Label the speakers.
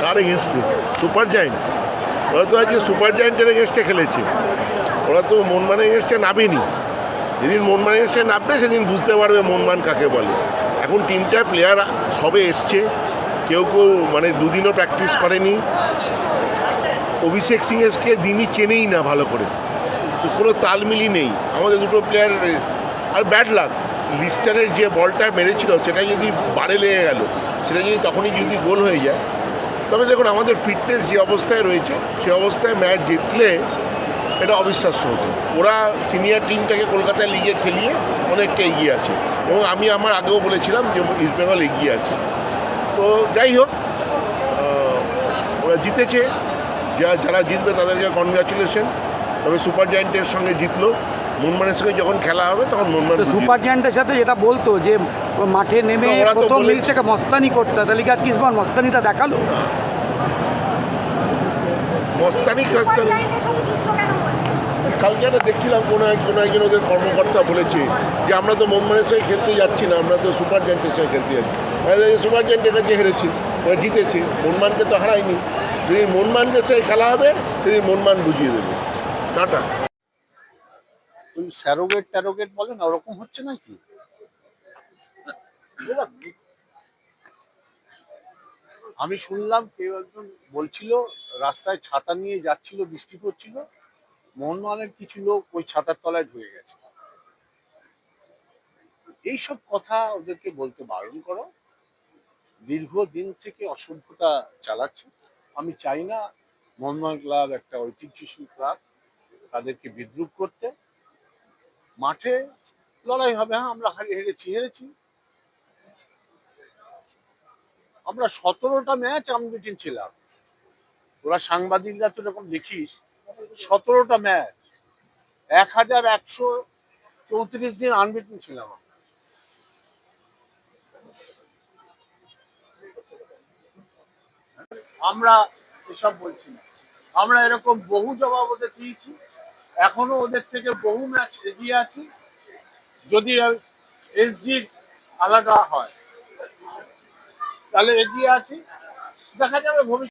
Speaker 1: কার এগেনস্টে? Super giant. ওরা তো আজকে সুপার জায়েন্টের এগেনস্টে খেলেছে, ওরা তো মোহনবাগানের এগেনস্টে নামেনি। যেদিন মোহনবাগানের এগেনস্টে নামবে সেদিন বুঝতে পারবে মোহনবাগান কাকে বলে। এখন টিমটার প্লেয়ার সবে এসছে, কেউ কেউ মানে দুদিনও প্র্যাকটিস করেনি। অভিষেক সিংকে দিনই চেনেই না ভালো করে, তো কোনো তালমিলই নেই আমাদের দুটো প্লেয়ার। আর ব্যাড লাক, লিস্টারের যে বলটা মেরেছিল সেটা যদি বারে লেগে গেল, সেটা যদি তখনই যদি গোল হয়ে যায়। তবে দেখুন আমাদের ফিটনেস যে অবস্থায় রয়েছে সে অবস্থায় ম্যাচ জিতলে এটা অবিশ্বাস্য হতো। ওরা সিনিয়র টিমটাকে কলকাতায় লিগে খেলিয়ে অনেকটা এগিয়ে আছে, এবং আমি আমার আগেও বলেছিলাম যে ইস্টবেঙ্গল এগিয়ে আছে। তো যাই হোক, ওরা জিতেছে, যারা জিতবে তাদেরকে কনগ্রাচুলেশন। তবে সুপার জায়েন্টের সঙ্গে জিতলো, মোহনবাগানের সঙ্গে যখন খেলা হবে তখন মোহনবাগান
Speaker 2: সুপার জায়ান্টের সাথে যেটা বলতো যে মাঠে নেমে প্রথম মিনিট থেকে মস্তানি করতে, তাহলে কি আজকে ইসমান মস্তানিটা দেখালো?
Speaker 1: মস্তানি কালকে একটা দেখছিলাম কোনো একজন ওদের কর্মকর্তা বলেছে যে আমরা তো মোহনবাগানের সঙ্গে খেলতে যাচ্ছি না, আমরা তো সুপার জায়েন্টের সঙ্গে খেলতে যাচ্ছি। সুপার জায়েন্টের কাছে হেরেছি, ওরা জিতেছে, মোহনবাগানকে তো হারায়নি। যেদিন মোহনবাগানের সঙ্গে খেলা হবে সেদিন মোহনবাগান বুঝিয়ে দেবে। টাটা।
Speaker 3: ওই স্যারোগেট ট্যারোগেট বলে না, ওরকম হচ্ছে নাকি? আমি শুনলাম কেউ একজন বলছিল রাস্তায় ছাতা নিয়ে যাচ্ছিল, বৃষ্টি পড়ছিল, মোহনবাগানের কিছু লোক ওই ছাতার তলায় ঢুকে গেছে। এইসব কথা ওদেরকে বলতে বারণ করো। দীর্ঘদিন থেকে অসভ্যতা চালাচ্ছে। আমি চাই না মোহনবাগান ক্লাব একটা ঐতিহ্যশীল ক্লাব, তাদেরকে বিদ্রুপ করতে। মাঠে লড়াই হবে, হ্যাঁ আমরা হেরেছি। আমরা 17টা ম্যাচ আনবিটেন ছিলাম। ওরা সাংবাদিকরা তো এরকম দেখিস, 17টা ম্যাচ, 1134 দিন আনবিটেন ছিলাম। আমরা এসব বলছি না, আমরা এরকম বহু জবাব ওদের দিয়েছি, এখনো ওদের থেকে বহু ম্যাচ এগিয়ে আছি। যদি এসজি আলাদা হয় তাহলে এগিয়ে আছি, দেখা যাবে ভবিষ্যৎ।